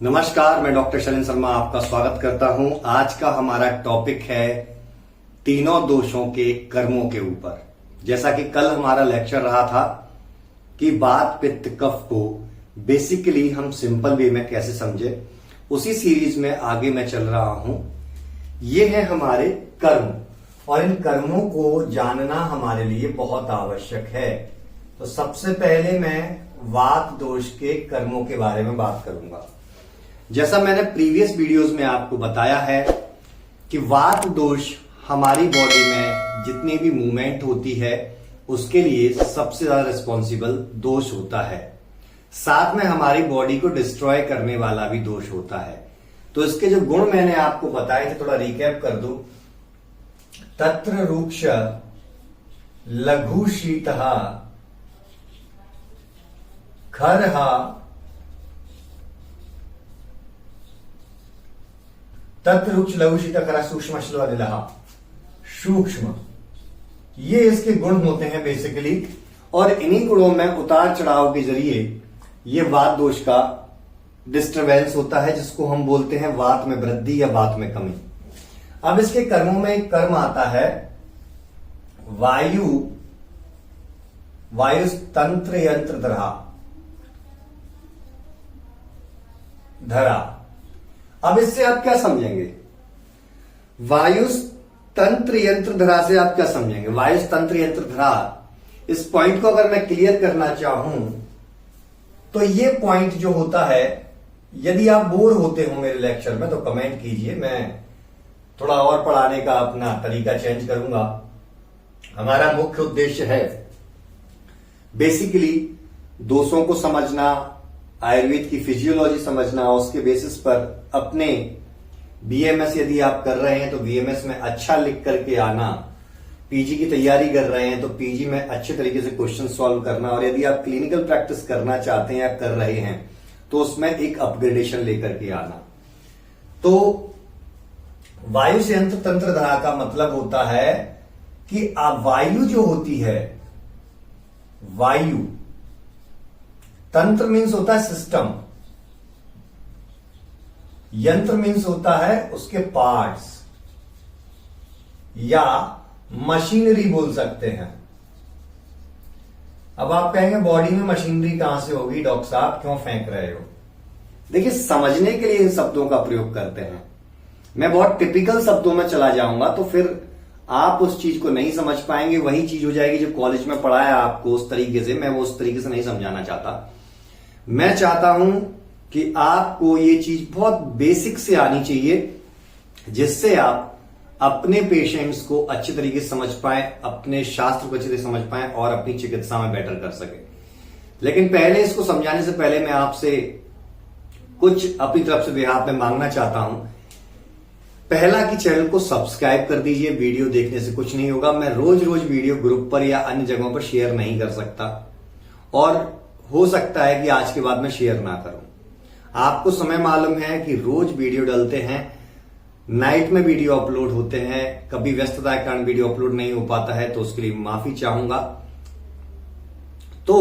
नमस्कार, मैं डॉक्टर शैलेंद्र शर्मा आपका स्वागत करता हूं। आज का हमारा टॉपिक है तीनों दोषों के कर्मों के ऊपर। जैसा कि कल हमारा लेक्चर रहा था कि वात पित्त कफ को बेसिकली हम सिंपल वे में कैसे समझे, उसी सीरीज में आगे मैं चल रहा हूं। ये है हमारे कर्म और इन कर्मों को जानना हमारे लिए बहुत आवश्यक है। तो सबसे पहले मैं वात दोष के कर्मों के बारे में बात करूंगा। जैसा मैंने प्रीवियस वीडियोस में आपको बताया है कि वात दोष हमारी बॉडी में जितनी भी मूवमेंट होती है उसके लिए सबसे ज्यादा रिस्पॉन्सिबल दोष होता है। साथ में हमारी बॉडी को डिस्ट्रॉय करने वाला भी दोष होता है। तो इसके जो गुण मैंने आपको बताए थे, थोड़ा रिकैप कर दूं। तत्र रूक्ष लघु शीतः खरः तत्र रूक्ष लघु शीतः खरः सूक्ष्म श्लवनिलः। सूक्ष्म, ये इसके गुण होते हैं बेसिकली, और इन्हीं गुणों में उतार चढ़ाव के जरिए ये वात दोष का डिस्टरबेंस होता है, जिसको हम बोलते हैं वात में वृद्धि या वात में कमी। अब इसके कर्मों में एक कर्म आता है वायु तंत्र यंत्र धरा। अब इससे आप क्या समझेंगे? वायु तंत्र यंत्र धरा से आप क्या समझेंगे? वायु तंत्र यंत्र धरा, इस पॉइंट को अगर मैं क्लियर करना चाहूं तो ये पॉइंट जो होता है, यदि आप बोर होते हो मेरे लेक्चर में तो कमेंट कीजिए, मैं थोड़ा और पढ़ाने का अपना तरीका चेंज करूंगा। हमारा मुख्य उद्देश्य है बेसिकली दोषों को समझना, आयुर्वेद की फिजियोलॉजी समझना, उसके बेसिस पर अपने बीएमएस यदि आप कर रहे हैं तो बीएमएस में अच्छा लिख करके आना, पीजी की तैयारी कर रहे हैं तो पीजी में अच्छे तरीके से क्वेश्चन सॉल्व करना, और यदि आप क्लिनिकल प्रैक्टिस करना चाहते हैं या कर रहे हैं तो उसमें एक अपग्रेडेशन लेकर के आना। तो वायु से यंत्र तंत्र धरा का मतलब होता है कि वायु जो होती है, वायु तंत्र मीन्स होता है सिस्टम, यंत्र मीन्स होता है उसके पार्ट्स या मशीनरी बोल सकते हैं। अब आप कहेंगे बॉडी में मशीनरी कहां से होगी डॉक्टर साहब, क्यों फेंक रहे हो? देखिए, समझने के लिए इन शब्दों का प्रयोग करते हैं। मैं बहुत टिपिकल शब्दों में चला जाऊंगा तो फिर आप उस चीज को नहीं समझ पाएंगे। वही चीज हो जाएगी जो कॉलेज में पढ़ाया आपको उस तरीके से। मैं वो उस तरीके से नहीं समझाना चाहता। मैं चाहता हूं कि आपको ये चीज बहुत बेसिक से आनी चाहिए, जिससे आप अपने पेशेंट्स को अच्छे तरीके से समझ पाए, अपने शास्त्र को अच्छे तरीके से समझ पाए और अपनी चिकित्सा में बेटर कर सके। लेकिन पहले इसको समझाने से पहले मैं आपसे कुछ अपनी तरफ से बिहाफ में मांगना चाहता हूं। पहला कि चैनल को सब्सक्राइब कर दीजिए। वीडियो देखने से कुछ नहीं होगा। मैं रोज रोज वीडियो ग्रुप पर या अन्य जगहों पर शेयर नहीं कर सकता, और हो सकता है कि आज के बाद मैं शेयर ना करूं। आपको समय मालूम है कि रोज वीडियो डलते हैं, नाइट में वीडियो अपलोड होते हैं, कभी व्यस्तता के कारण वीडियो अपलोड नहीं हो पाता है, तो उसके लिए माफी चाहूंगा। तो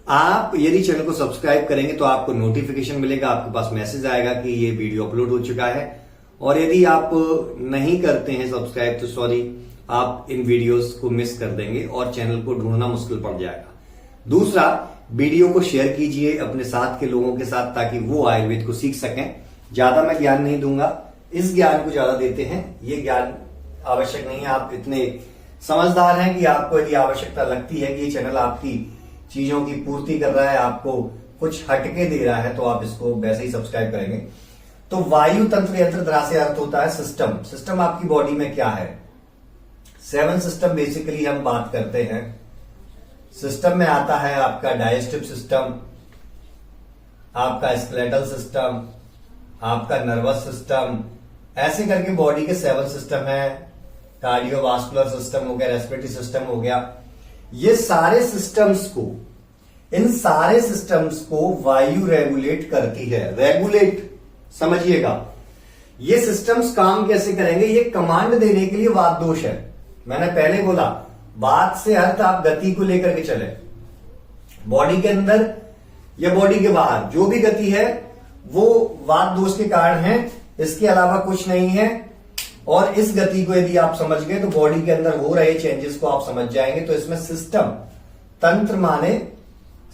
आप यदि चैनल को सब्सक्राइब करेंगे तो आपको नोटिफिकेशन मिलेगा, आपके पास मैसेज आएगा कि ये वीडियो अपलोड हो चुका है। और यदि आप नहीं करते हैं सब्सक्राइब तो सॉरी, आप इन वीडियोस को मिस कर देंगे और चैनल को ढूंढना मुश्किल पड़ जाएगा। दूसरा, वीडियो को शेयर कीजिए अपने साथ के लोगों के साथ, ताकि वो आयुर्वेद को सीख सकें। ज्यादा मैं ज्ञान नहीं दूंगा, इस ज्ञान को ज्यादा देते हैं। ये ज्ञान आवश्यक नहीं है। आप इतने समझदार हैं कि आपको यदि आवश्यकता लगती है कि ये चैनल आपकी चीजों की पूर्ति कर रहा है, आपको कुछ हटके दे रहा है, तो आप इसको वैसे ही सब्सक्राइब करेंगे। तो वायु तंत्र यंत्र धरा से अर्थ होता है सिस्टम। सिस्टम आपकी बॉडी में क्या है? 7 सिस्टम बेसिकली हम बात करते हैं। सिस्टम में आता है आपका डाइजेस्टिव सिस्टम, आपका स्केलेटल सिस्टम, आपका नर्वस सिस्टम, ऐसे करके बॉडी के 7 सिस्टम है। कार्डियोवास्कुलर सिस्टम हो गया, रेस्पिरेटरी सिस्टम हो गया। ये सारे सिस्टम्स को, इन सारे सिस्टम्स को वायु रेगुलेट करती है। रेगुलेट समझिएगा, ये सिस्टम्स काम कैसे करेंगे? ये कमांड देने के लिए वात दोष है। मैंने पहले बोला बात से अर्थ आप गति को लेकर के चले, बॉडी के अंदर या बॉडी के बाहर जो भी गति है वो वात दोष के कारण है, इसके अलावा कुछ नहीं है। और इस गति को यदि आप समझ गए तो बॉडी के अंदर हो रहे चेंजेस को आप समझ जाएंगे। तो इसमें सिस्टम, तंत्र माने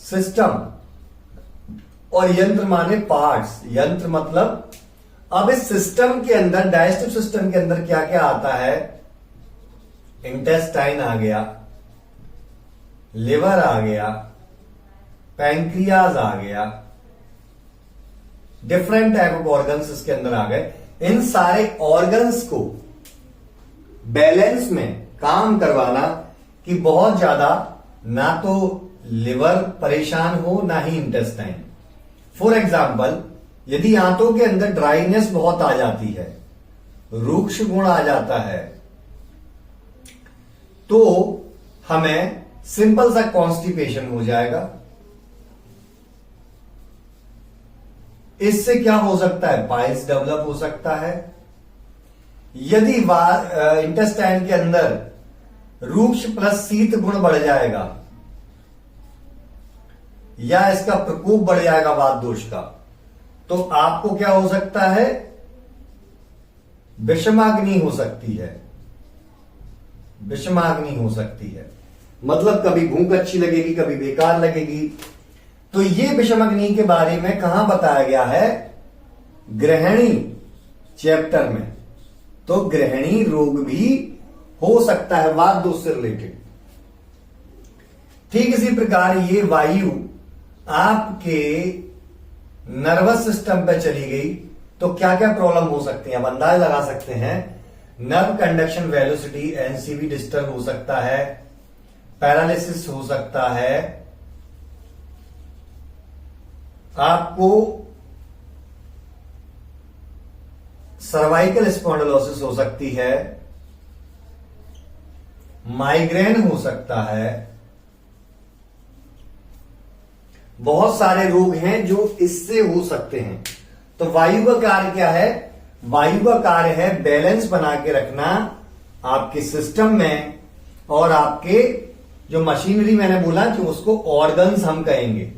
सिस्टम और यंत्र माने पार्ट्स। यंत्र मतलब अब इस सिस्टम के अंदर, डाइजेस्टिव सिस्टम के अंदर क्या क्या आता है? इंटेस्टाइन आ गया, लिवर आ गया, पैंक्रियाज आ गया, डिफरेंट टाइप ऑफ ऑर्गन्स इसके अंदर आ गए। इन सारे ऑर्गन्स को बैलेंस में काम करवाना कि बहुत ज्यादा ना तो लिवर परेशान हो ना ही इंटेस्टाइन। फॉर एग्जाम्पल, यदि आंतों के अंदर ड्राइनेस बहुत आ जाती है, रूक्ष गुण आ जाता है, तो हमें सिंपल सा कॉन्स्टिपेशन हो जाएगा। इससे क्या हो सकता है? पाइल्स डेवलप हो सकता है। यदि इंटेस्टाइन के अंदर रूक्ष प्लस शीत गुण बढ़ जाएगा या इसका प्रकोप बढ़ जाएगा वात दोष का, तो आपको क्या हो सकता है? विषमाग्नि हो सकती है। विषमाग्नि हो सकती है मतलब कभी भूख अच्छी लगेगी, कभी बेकार लगेगी। तो ये विषमाग्नि के बारे में कहां बताया गया है? गृहिणी चैप्टर में। तो गृहिणी रोग भी हो सकता है वात दोष से रिलेटेड। ठीक इसी प्रकार ये वायु आपके नर्वस सिस्टम पे चली गई तो क्या क्या प्रॉब्लम हो सकती है? अब अंदाज लगा सकते हैं। Nerve conduction velocity NCV disturb हो सकता है, पैरालिसिस हो सकता है, आपको सर्वाइकल स्पॉन्डिलोसिस हो सकती है, माइग्रेन हो सकता है। बहुत सारे रोग हैं जो इससे हो सकते हैं। तो वायु का कार्य क्या है? वायु का कार्य है बैलेंस बना के रखना आपके सिस्टम में, और आपके जो मशीनरी मैंने बोला कि उसको ऑर्गन्स हम कहेंगे,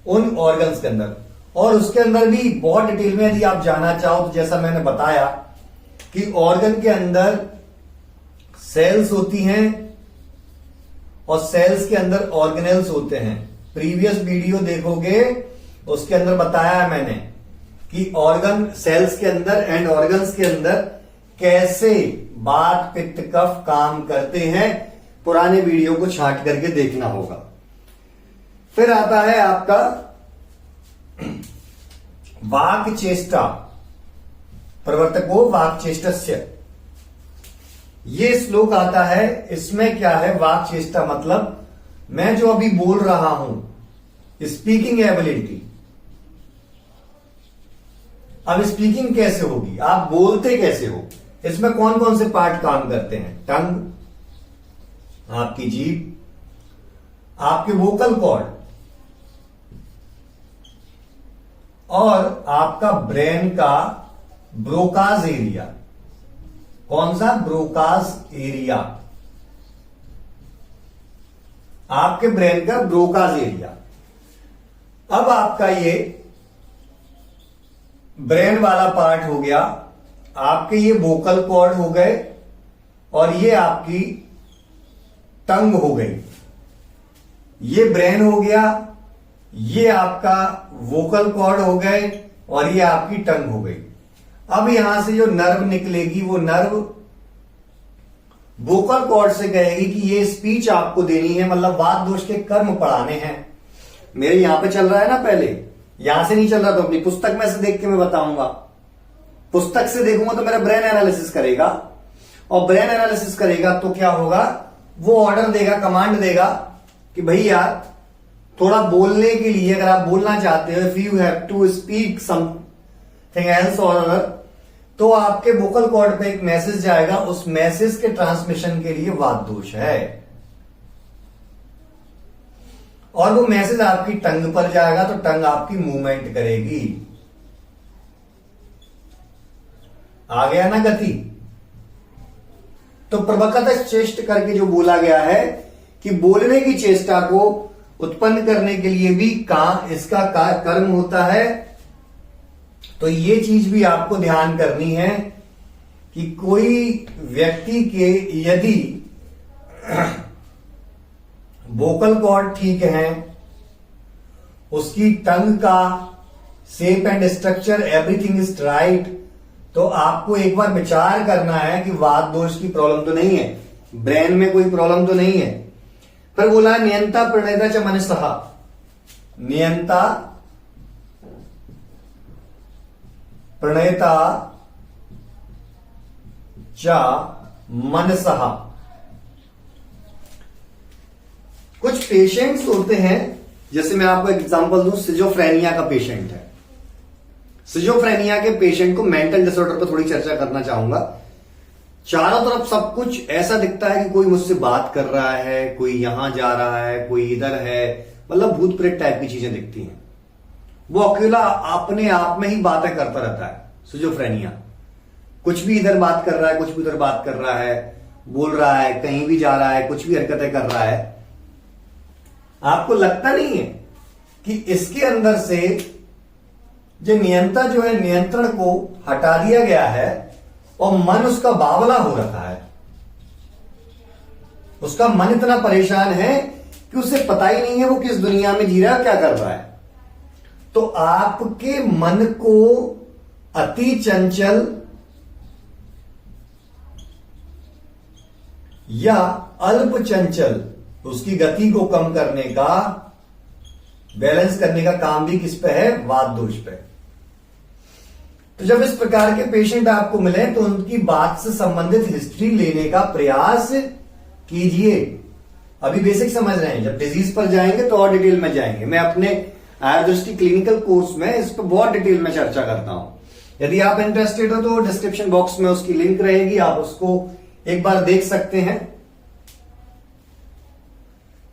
उन ऑर्गन्स के अंदर। और उसके अंदर भी बहुत डिटेल में यदि आप जानना चाहो तो जैसा मैंने बताया कि ऑर्गन के अंदर सेल्स होती हैं और सेल्स के अंदर ऑर्गेनेल्स होते हैं। प्रीवियस वीडियो देखोगे उसके अंदर बताया है मैंने कि ऑर्गन सेल्स के अंदर एंड ऑर्गन्स के अंदर कैसे वात पित्त कफ काम करते हैं। पुराने वीडियो को छांट करके देखना होगा। फिर आता है आपका वाक चेष्टा, प्रवर्तको वाक चेष्टस्य। ये श्लोक आता है। इसमें क्या है? वाक चेष्टा मतलब मैं जो अभी बोल रहा हूं, स्पीकिंग एबिलिटी। अब स्पीकिंग कैसे होगी? आप बोलते कैसे हो? इसमें कौन कौन से पार्ट काम करते हैं? टंग, आपकी जीभ, आपके वोकल कॉर्ड और आपका ब्रेन का ब्रोकास एरिया। कौन सा? Broca's area. आपके ब्रेन का ब्रोकास एरिया। अब आपका ये ब्रेन वाला पार्ट हो गया, आपके ये वोकल कॉर्ड हो गए और ये आपकी टंग हो गई। ये ब्रेन हो गया, ये आपका वोकल कॉर्ड हो गए और ये आपकी टंग हो गई। अब यहां से जो नर्व निकलेगी वो नर्व वोकल कॉर्ड से कहेगी कि ये स्पीच आपको देनी है, मतलब वात दोष के कर्म पढ़ाने हैं। मेरे यहां पे चल रहा है ना, पहले यहां से नहीं चल रहा तो अपनी पुस्तक में से देख के मैं बताऊंगा। पुस्तक से देखूंगा तो मेरा ब्रेन एनालिसिस करेगा, और ब्रेन एनालिसिस करेगा तो क्या होगा? वो ऑर्डर देगा, कमांड देगा कि भाई यार थोड़ा बोलने के लिए, अगर आप बोलना चाहते हो, if you have to speak something else और अदर, तो आपके वोकल कॉर्ड पे एक मैसेज जाएगा। उस मैसेज के ट्रांसमिशन के लिए वात दोष है, और वो मैसेज आपकी टंग पर जाएगा तो टंग आपकी मूवमेंट करेगी। आ गया ना गति? तो प्रवक्ता चेष्ट करके जो बोला गया है कि बोलने की चेष्टा को उत्पन्न करने के लिए भी इसका कर्म होता है तो ये चीज भी आपको ध्यान करनी है कि कोई व्यक्ति के यदि वोकल कॉर्ड ठीक है, उसकी टंग का shape and structure everything is right, तो आपको एक बार विचार करना है कि वात दोष की प्रॉब्लम तो नहीं है, ब्रेन में कोई प्रॉब्लम तो नहीं है। पर बोला नियंता प्रणेता च मनसः, नियंता प्रणेता च मनसः। कुछ पेशेंट्स होते हैं, जैसे मैं आपको एग्जांपल दूं, सिजोफ्रेनिया का पेशेंट है। सिजोफ्रेनिया के पेशेंट को मेंटल डिसऑर्डर पर थोड़ी चर्चा करना चाहूंगा। चारों तरफ सब कुछ ऐसा दिखता है कि कोई मुझसे बात कर रहा है, कोई यहां जा रहा है, कोई इधर है, मतलब भूत प्रेत टाइप की चीजें दिखती हैं। वो अकेला अपने आप में ही बातें करता रहता है सिजोफ्रेनिया। कुछ भी इधर बात कर रहा है, कुछ भी उधर बात कर रहा है, बोल रहा है, कहीं भी जा रहा है, कुछ भी हरकतें कर रहा है। आपको लगता नहीं है कि इसके अंदर से जो नियंत्रण जो है, नियंत्रण को हटा दिया गया है और मन उसका बावला हो रखा है। उसका मन इतना परेशान है कि उसे पता ही नहीं है वो किस दुनिया में जी रहा है, क्या कर रहा है। तो आपके मन को अति चंचल या अल्प चंचल, उसकी गति को कम करने का, बैलेंस करने का काम भी किस पे है? वात दोष पे। तो जब इस प्रकार के पेशेंट आपको मिले तो उनकी बात से संबंधित हिस्ट्री लेने का प्रयास कीजिए। अभी बेसिक समझ रहे हैं, जब डिजीज पर जाएंगे तो और डिटेल में जाएंगे। मैं अपने आयुर्दृष्टि क्लिनिकल कोर्स में इस पर बहुत डिटेल में चर्चा करता हूं। यदि आप इंटरेस्टेड हो तो डिस्क्रिप्शन बॉक्स में उसकी लिंक रहेगी, आप उसको एक बार देख सकते हैं।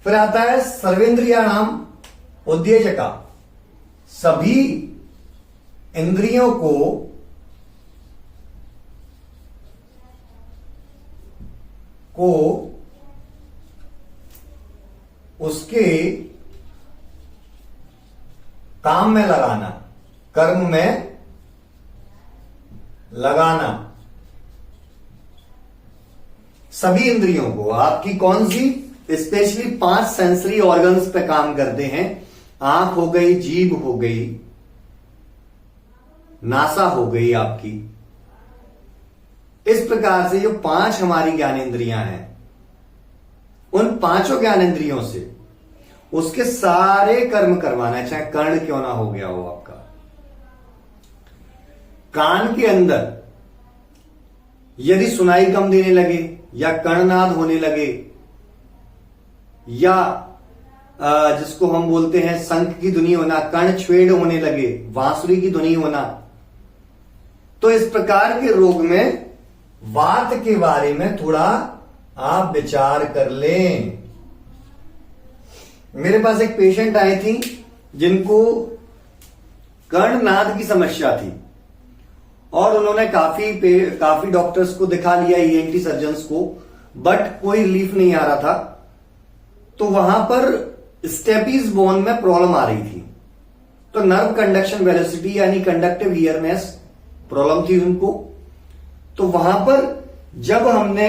फिर आता है सर्वेंद्रियाणाम उद्देजका, सभी इंद्रियों को उसके काम में लगाना, कर्म में लगाना। सभी इंद्रियों को, आपकी कौन सी स्पेशली 5 सेंसरी ऑर्गन्स पे काम करते हैं। आंख हो गई, जीभ हो गई, नासा हो गई आपकी। इस प्रकार से जो 5 हमारी ज्ञानेंद्रियां हैं, उन 5 ज्ञानेंद्रियों से उसके सारे कर्म करवाना है, चाहे कर्ण क्यों ना हो गया हो आपका। कान के अंदर यदि सुनाई कम देने लगे या कर्णनाद होने लगे या जिसको हम बोलते हैं शंख की ध्वनि होना, कर्ण छेड़ होने लगे, बांसुरी की ध्वनि होना, तो इस प्रकार के रोग में वात के बारे में थोड़ा आप विचार कर लें। मेरे पास एक पेशेंट आई थी जिनको कर्णनाद की समस्या थी और उन्होंने काफी डॉक्टर्स को दिखा लिया, ईएनटी सर्जन्स को, बट कोई रिलीफ नहीं आ रहा था। तो वहां पर स्टेपीज बोन में प्रॉब्लम आ रही थी, तो नर्व कंडक्शन वेलोसिटी यानी कंडक्टिव हियरनेस प्रॉब्लम थी उनको। तो वहां पर जब हमने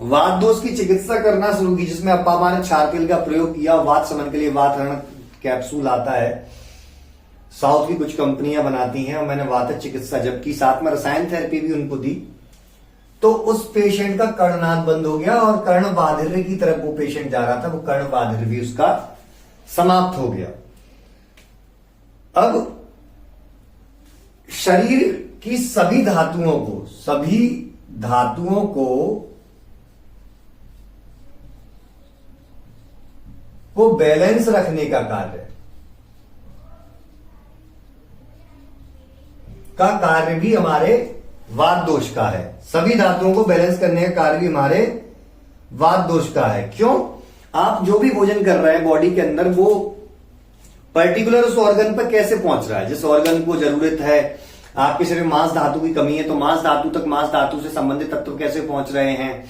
वात दोष की चिकित्सा करना शुरू की, जिसमें अप्पा ने क्षार तेल का प्रयोग किया, वात शमन के लिए वात हरण कैप्सूल आता है, साउथ की कुछ कंपनियां बनाती हैं, और मैंने वात चिकित्सा जब की, साथ में रसायन थेरेपी भी उनको दी, तो उस पेशेंट का कर्णनाद बंद हो गया और कर्ण बाधिर्य की तरफ वो पेशेंट जा रहा था, वो कर्ण बाधिर्य भी उसका समाप्त हो गया। अब शरीर की सभी धातुओं को बैलेंस रखने का कार्य भी हमारे वात दोष का है। सभी धातुओं को बैलेंस करने का कार्य भी हमारे वात दोष का है। क्यों? आप जो भी भोजन कर रहे हैं बॉडी के अंदर, वो पर्टिकुलर उस ऑर्गन पर कैसे पहुंच रहा है, जिस ऑर्गन को जरूरत है। आपके शरीर में मांस धातु की कमी है तो मांस धातु तक मांस धातु से संबंधित तत्व कैसे पहुंच रहे हैं,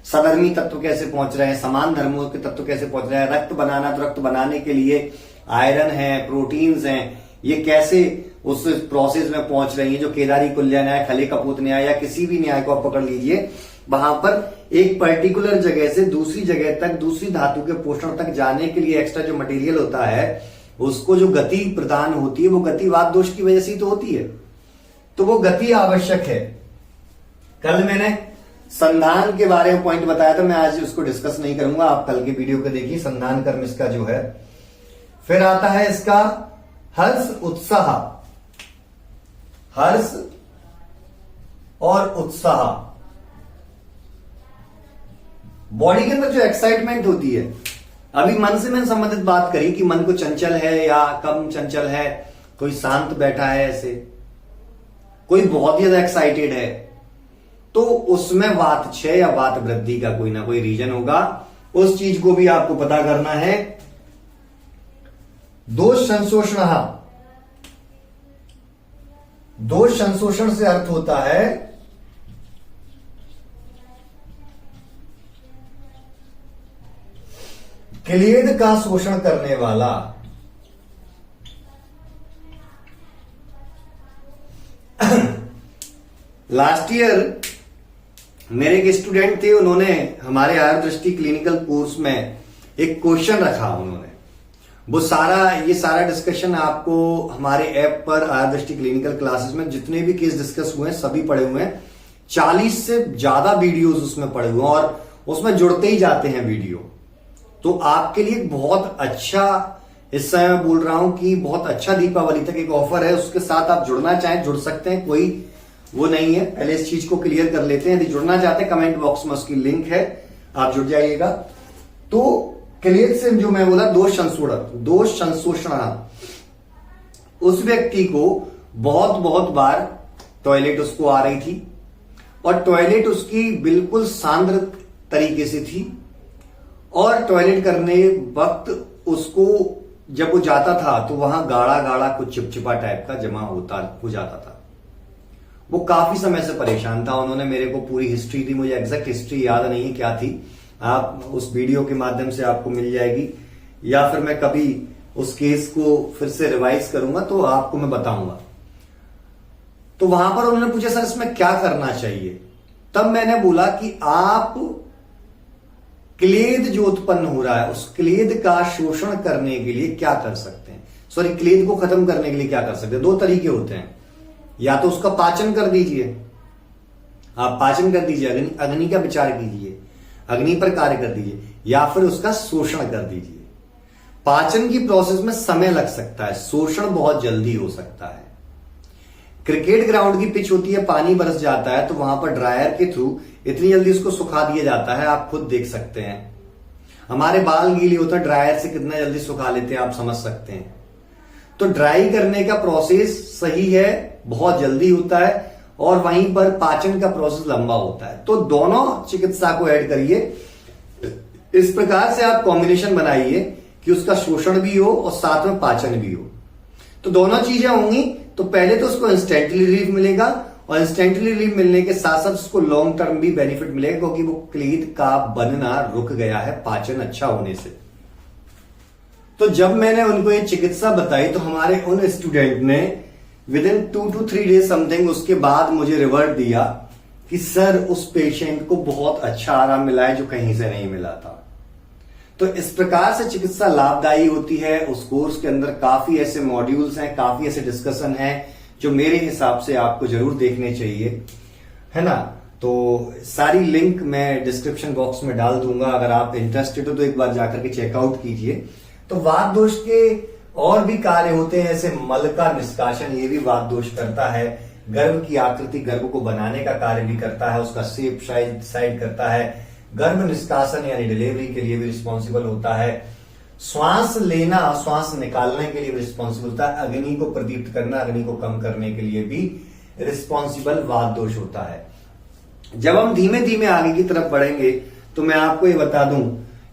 सधर्मी तत्व कैसे पहुंच रहे हैं, समान धर्मों के तत्व कैसे पहुंच रहे हैं। रक्त बनाना तो रक्त बनाने के लिए आयरन है, प्रोटीन्स हैं, ये कैसे उस प्रोसेस में पहुंच रही है। जो केदारी कुल्या न्याय, खले कपूत न्याय या किसी भी न्याय को आप पकड़ लीजिए, वहां पर एक पर्टिकुलर जगह से दूसरी जगह तक, दूसरी धातु के पोषण तक जाने के लिए एक्स्ट्रा जो मटेरियल होता है, उसको जो गति प्रदान होती है, वो गति वात दोष की वजह से ही तो होती है। तो वो गति आवश्यक है। कल मैंने संधान के बारे में पॉइंट बताया था, मैं आज उसको डिस्कस नहीं करूंगा, आप कल के वीडियो को देखिए। संधान कर्म इसका जो है। फिर आता है इसका हर्ष उत्साह, हर्ष और उत्साह। बॉडी के अंदर जो एक्साइटमेंट होती है, अभी मन से मैंने संबंधित बात करी कि मन को चंचल है या कम चंचल है, कोई शांत बैठा है ऐसे, कोई बहुत ही ज्यादा एक्साइटेड है, तो उसमें वात क्षय या वात वृद्धि का कोई ना कोई रीजन होगा। उस चीज को भी आपको पता करना है। दोष संशोषण, दोष संशोषण से अर्थ होता है क्लेद का शोषण करने वाला। लास्ट ईयर मेरे एक स्टूडेंट थे, उन्होंने हमारे आयुर्दृष्टि क्लिनिकल कोर्स में एक क्वेश्चन रखा। उन्होंने वो ये सारा डिस्कशन आपको हमारे ऐप पर आयुर्दृष्टि क्लिनिकल क्लासेस में जितने भी केस डिस्कस हुए हैं सभी पढ़े हुए हैं। 40 से ज्यादा वीडियोस उसमें पढ़े हुए हैं और उसमें जुड़ते ही जाते हैं वीडियो। तो आपके लिए बहुत अच्छा, इस समय मैं बोल रहा हूं कि बहुत अच्छा दीपावली तक एक ऑफर है, उसके साथ आप जुड़ना चाहें जुड़ सकते हैं, कोई वो नहीं है। पहले इस चीज को क्लियर कर लेते हैं। यदि जुड़ना चाहते हैं कमेंट बॉक्स में उसकी लिंक है, आप जुड़ जाइएगा। तो क्लियर से जो मैं बोला, दोष संशोषण, उस व्यक्ति को बहुत बार टॉयलेट उसको आ रही थी और टॉयलेट उसकी बिल्कुल सांद्र तरीके से थी, और टॉयलेट करने वक्त उसको जब वो जाता था तो वहां गाढ़ा गाढ़ा कुछ चिपचिपा टाइप का जमा हो जाता था। वो काफी समय से परेशान था। उन्होंने मेरे को पूरी हिस्ट्री दी, मुझे एग्जैक्ट हिस्ट्री याद नहीं है क्या थी, आप उस वीडियो के माध्यम से आपको मिल जाएगी, या फिर मैं कभी उस केस को फिर से रिवाइज करूंगा तो आपको मैं बताऊंगा। तो वहां पर उन्होंने पूछा सर इसमें क्या करना चाहिए। तब मैंने बोला कि आप क्लेद जो उत्पन्न हो रहा है, उस क्लेद का शोषण करने के लिए क्या कर सकते हैं, सॉरी क्लेद को खत्म करने के लिए क्या कर सकते हैं। 2 तरीके होते हैं, या तो उसका पाचन कर दीजिए, आप पाचन कर दीजिए, अग्नि का विचार कीजिए, अग्नि पर कार्य कर दीजिए, या फिर उसका शोषण कर दीजिए। पाचन की प्रोसेस में समय लग सकता है, शोषण बहुत जल्दी हो सकता है। क्रिकेट ग्राउंड की पिच होती है, पानी बरस जाता है तो वहां पर ड्रायर के थ्रू इतनी जल्दी उसको सुखा दिया जाता है, आप खुद देख सकते हैं। हमारे बाल गीले होते हैं, ड्रायर से कितना जल्दी सुखा लेते हैं आप समझ सकते हैं। तो ड्राई करने का प्रोसेस सही है, बहुत जल्दी होता है, और वहीं पर पाचन का प्रोसेस लंबा होता है। तो दोनों चिकित्सा को ऐड करिए, इस प्रकार से आप कॉम्बिनेशन बनाइए कि उसका शोषण भी हो और साथ में पाचन भी हो। तो दोनों चीजें होंगी तो पहले तो उसको इंस्टेंटली रिलीफ मिलेगा, और इंस्टेंटली रिलीफ मिलने के साथ साथ उसको लॉन्ग टर्म भी बेनिफिट मिलेगा, क्योंकि वो क्लेद का बनना रुक गया है पाचन अच्छा होने से। तो जब मैंने उनको ये चिकित्सा बताई तो हमारे उन स्टूडेंट ने with in 2 to 3 days something उसके बाद मुझे रिवर्ट दिया कि सर उस पेशेंट को बहुत अच्छा आराम मिला है जो कहीं से नहीं मिला था। तो इस प्रकार से चिकित्सा लाभदायी होती है। उस कोर्स के अंदर काफी ऐसे मॉड्यूल्स हैं, काफी ऐसे डिस्कशन हैं जो मेरे हिसाब से आपको जरूर देखने चाहिए, है ना। तो सारी लिंक मैं डिस्क्रिप्शन बॉक्स में डाल दूंगा, अगर आप इंटरेस्टेड हो तो एक बार जाकर के चेकआउट कीजिए। तो वात दोष के और भी कार्य होते हैं, ऐसे मल का निष्कासन, ये भी वात दोष करता है। गर्भ की आकृति, गर्भ को बनाने का कार्य भी करता है, उसका शेप साइज डिसाइड करता है। गर्भ निष्कासन यानी डिलीवरी के लिए भी रिस्पॉन्सिबल होता है। श्वास लेना, श्वास निकालने के लिए भी रिस्पॉन्सिबल होता है। अग्नि को प्रदीप्त करना, अग्नि को कम करने के लिए भी रिस्पॉन्सिबल वात दोष होता है। जब हम धीमे धीमे आगे की तरफ बढ़ेंगे तो मैं आपको ये बता दूं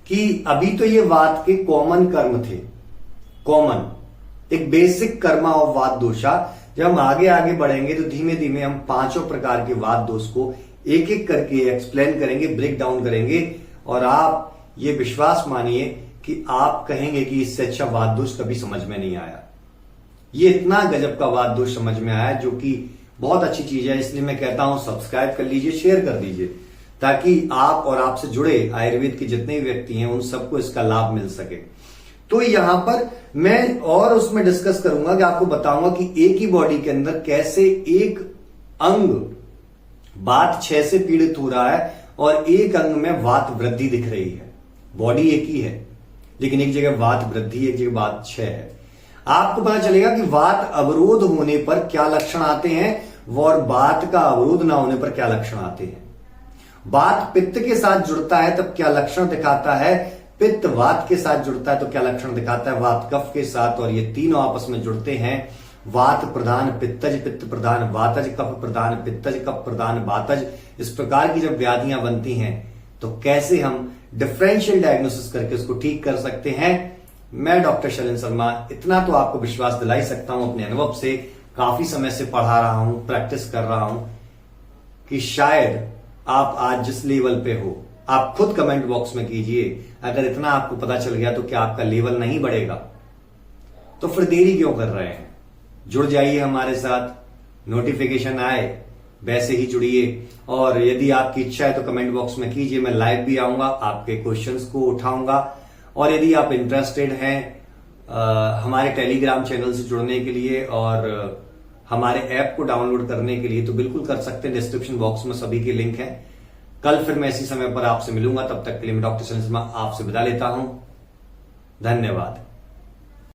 कि अभी तो ये वात के कॉमन कर्म थे, कॉमन एक बेसिक कर्मा ऑफ वात दोषा। जब हम आगे आगे बढ़ेंगे तो धीमे धीमे हम 5 प्रकार के वात दोष को एक एक करके एक्सप्लेन करेंगे, ब्रेक डाउन करेंगे, और आप ये विश्वास मानिए कि आप कहेंगे कि इससे अच्छा वात दोष कभी समझ में नहीं आया। ये इतना गजब का वाद दोष समझ में आया, जो कि बहुत अच्छी चीज है। इसलिए मैं कहता हूं सब्सक्राइब कर लीजिए, शेयर कर दीजिए, ताकि आप और आपसे जुड़े आयुर्वेद के जितने भी व्यक्ति हैं उन सबको इसका लाभ मिल सके। तो यहां पर मैं और उसमें डिस्कस करूंगा कि आपको बताऊंगा कि एक ही बॉडी के अंदर कैसे एक अंग वात 6 से पीड़ित हो रहा है और एक अंग में वात वृद्धि दिख रही है। बॉडी एक ही है, लेकिन एक जगह वात वृद्धि, एक जगह वात 6 है। आपको पता चलेगा कि वात अवरोध होने पर क्या लक्षण आते हैं और वात का अवरोध ना होने पर क्या लक्षण आते हैं। वात पित्त के साथ जुड़ता है तब क्या लक्षण दिखाता है, पित्त वात के साथ जुड़ता है तो क्या लक्षण दिखाता है, वात कफ के साथ, और ये तीनों आपस में जुड़ते हैं। वात प्रधान पित्तज, पित्त प्रधान वातज, कफ प्रधान पित्तज, कफ प्रधान वातज। इस प्रकार की जब व्याधियां बनती हैं तो कैसे हम डिफरेंशियल डायग्नोसिस करके उसको ठीक कर सकते हैं। मैं डॉक्टर शैलेंद्र शर्मा इतना तो आपको विश्वास दिला सकता हूं अपने अनुभव से, काफी समय से पढ़ा रहा हूं, प्रैक्टिस कर रहा हूं, कि शायद आप आज जिस लेवल पे हो, आप खुद कमेंट बॉक्स में कीजिए, अगर इतना आपको पता चल गया तो क्या आपका लेवल नहीं बढ़ेगा? तो फिर देरी क्यों कर रहे हैं? जुड़ जाइए हमारे साथ, नोटिफिकेशन आए वैसे ही जुड़िए, और यदि आपकी इच्छा है तो कमेंट बॉक्स में कीजिए, मैं लाइव भी आऊंगा, आपके क्वेश्चंस को उठाऊंगा। और यदि आप इंटरेस्टेड हैं हमारे टेलीग्राम चैनल से जुड़ने के लिए और हमारे ऐप को डाउनलोड करने के लिए, तो बिल्कुल कर सकते हैं। डिस्क्रिप्शन बॉक्स में सभी के लिंक हैं। कल फिर मैं इसी समय पर आपसे मिलूंगा, तब तक के लिए मैं डॉक्टर शैलेंद्र शर्मा आपसे विदा लेता हूं। धन्यवाद।